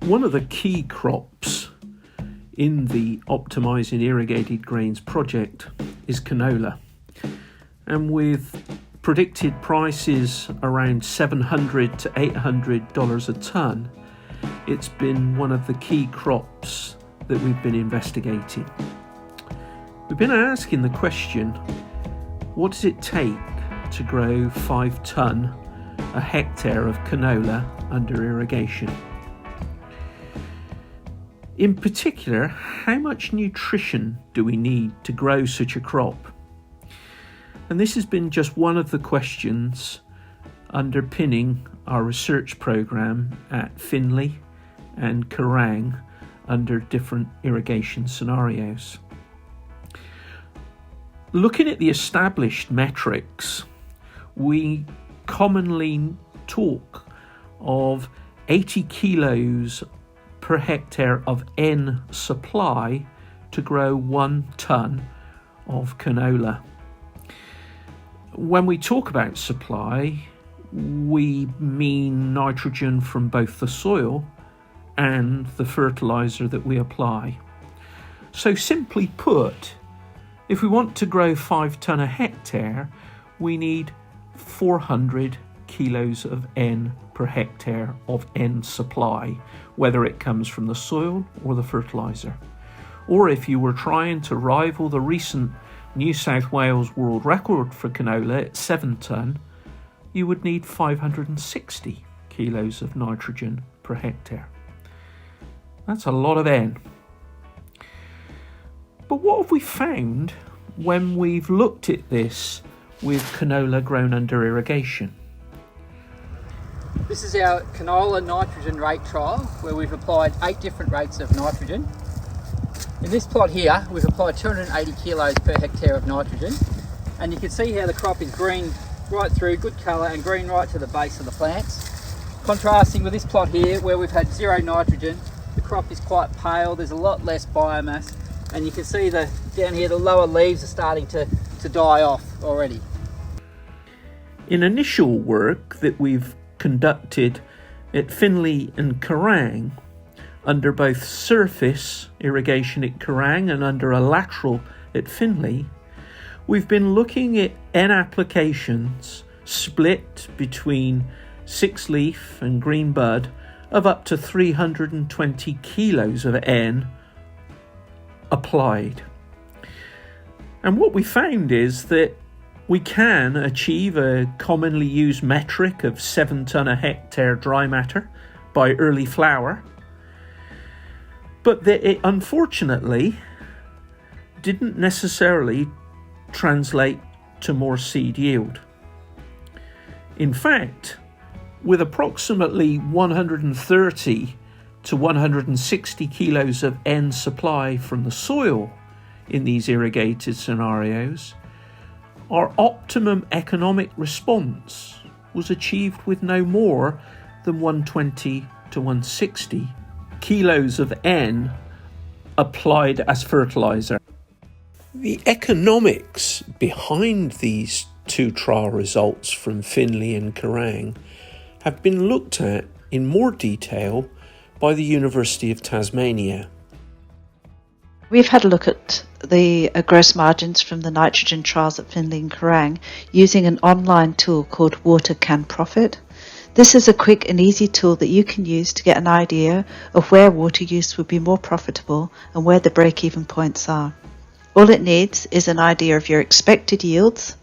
One of the key crops in the Optimising Irrigated Grains project is canola, and with predicted prices around $700 to $800 a tonne, it's been one of the key crops that we've been investigating. We've been asking the question, what does it take to grow 5 tonne a hectare of canola under irrigation? In particular, how much nutrition do we need to grow such a crop? And this has been just one of the questions underpinning our research programme at Finley and Kerrang under different irrigation scenarios. Looking at the established metrics, we commonly talk of 80 kilos per hectare of N supply to grow 1 tonne of canola. When we talk about supply, we mean nitrogen from both the soil and the fertiliser that we apply. So simply put, if we want to grow 5 tonne a hectare, we need 400 kilos of N per hectare of N supply, whether it comes from the soil or the fertiliser. Or if you were trying to rival the recent New South Wales world record for canola at 7 tonne, you would need 560 kilos of nitrogen per hectare. That's a lot of N. But what have we found when we've looked at this with canola grown under irrigation? This is our canola nitrogen rate trial where we've applied 8 different rates of nitrogen. In this plot here, we've applied 280 kilos per hectare of nitrogen, and you can see how the crop is green right through, good colour, and green right to the base of the plants. Contrasting with this plot here where we've had 0 nitrogen, the crop is quite pale, there's a lot less biomass, and you can see down here the lower leaves are starting to die off already. In initial work that we've conducted at Finley and Kerrang, under both surface irrigation at Kerrang and under a lateral at Finley, we've been looking at N applications split between 6 leaf and green bud of up to 320 kilos of N applied. And what we found is that we can achieve a commonly used metric of 7 tonne a hectare dry matter by early flower, but that it unfortunately didn't necessarily translate to more seed yield. In fact, with approximately 130 to 160 kilos of N supply from the soil in these irrigated scenarios, our optimum economic response was achieved with no more than 120 to 160 kilos of N applied as fertiliser. The economics behind these 2 trial results from Finley and Kerrang have been looked at in more detail by the University of Tasmania. We've had a look at the gross margins from the nitrogen trials at Finley and Kerrang using an online tool called Water Can Profit. This is a quick and easy tool that you can use to get an idea of where water use would be more profitable and where the break-even points are. All it needs is an idea of your expected yields,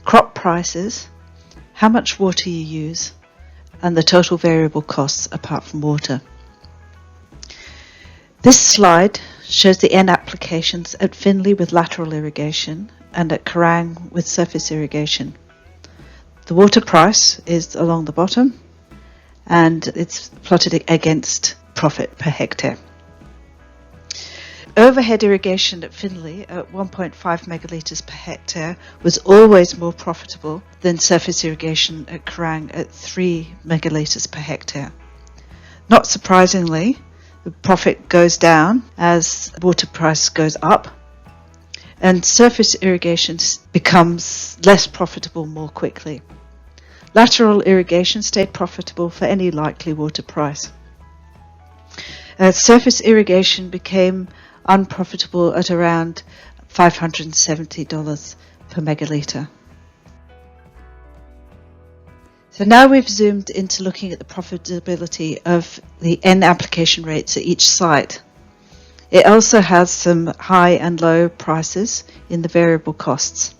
crop prices, how much water you use, and the total variable costs apart from water. This slide shows the N applications at Finley with lateral irrigation and at Kerrang with surface irrigation. The water price is along the bottom and it's plotted against profit per hectare. Overhead irrigation at Finley at 1.5 megalitres per hectare was always more profitable than surface irrigation at Kerrang at 3 megalitres per hectare. Not surprisingly, the profit goes down as water price goes up, and surface irrigation becomes less profitable more quickly. Lateral irrigation stayed profitable for any likely water price. Surface irrigation became unprofitable at around $570 per megalitre. So now we've zoomed into looking at the profitability of the N application rates at each site. It also has some high and low prices in the variable costs.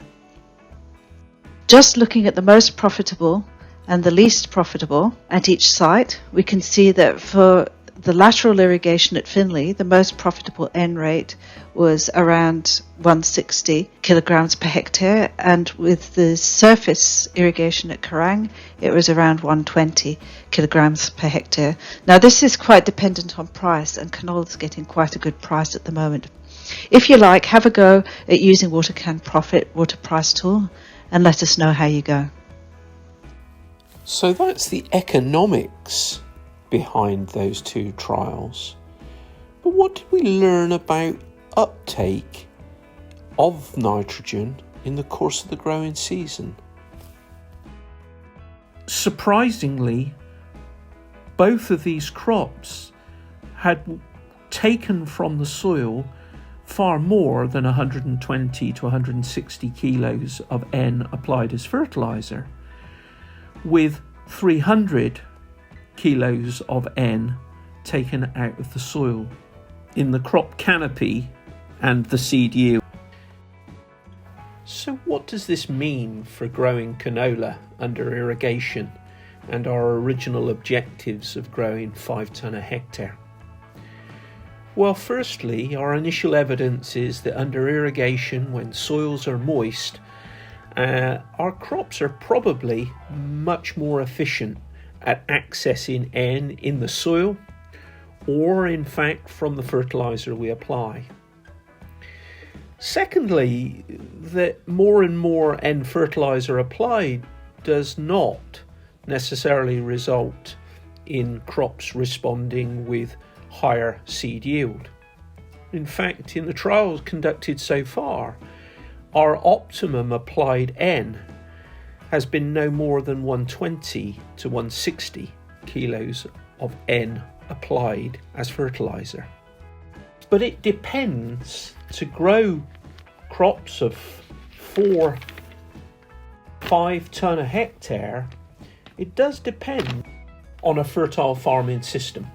Just looking at the most profitable and the least profitable at each site, we can see that for the lateral irrigation at Finley, the most profitable N rate was around 160 kilograms per hectare, and with the surface irrigation at Kerang, it was around 120 kilograms per hectare. Now this is quite dependent on price, and canola's getting quite a good price at the moment. If you like, have a go at using Water Can Profit water price tool and let us know how you go. So that's the economics behind those two trials. But what did we learn about uptake of nitrogen in the course of the growing season? Surprisingly, both of these crops had taken from the soil far more than 120 to 160 kilos of N applied as fertiliser, with 300 kilos of N taken out of the soil in the crop canopy and the seed yield. So what does this mean for growing canola under irrigation and our original objectives of growing 5 tonne a hectare? Well, firstly, our initial evidence is that under irrigation, when soils are moist, our crops are probably much more efficient at accessing N in the soil, or in fact from the fertiliser we apply. Secondly, that more and more N fertiliser applied does not necessarily result in crops responding with higher seed yield. In fact, in the trials conducted so far, our optimum applied N has been no more than 120 to 160 kilos of N applied as fertiliser. But it depends. To grow crops of 4-5 tonne a hectare, it does depend on a fertile farming system.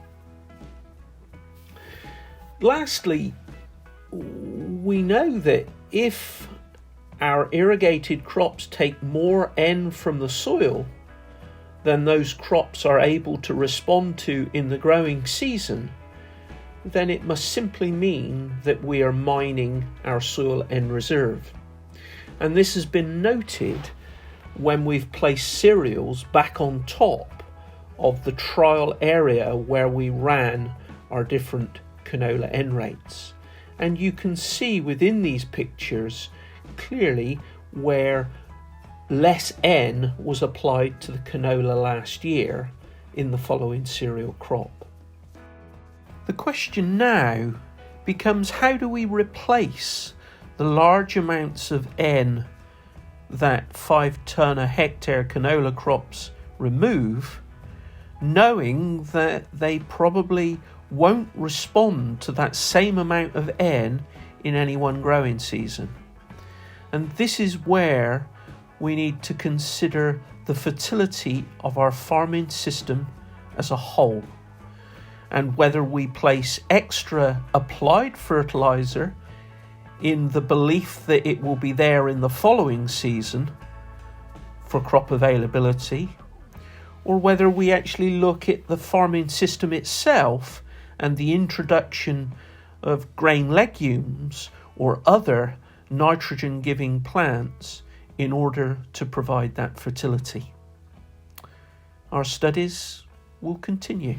Lastly, we know that if our irrigated crops take more N from the soil than those crops are able to respond to in the growing season, then it must simply mean that we are mining our soil N reserve. And this has been noted when we've placed cereals back on top of the trial area where we ran our different canola N rates. And you can see within these pictures clearly where less N was applied to the canola last year in the following cereal crop. The question now becomes, how do we replace the large amounts of N that 5 tonne a hectare canola crops remove, knowing that they probably won't respond to that same amount of N in any one growing season? And this is where we need to consider the fertility of our farming system as a whole, and whether we place extra applied fertiliser in the belief that it will be there in the following season for crop availability, or whether we actually look at the farming system itself and the introduction of grain legumes or other nitrogen-giving plants in order to provide that fertility. Our studies will continue.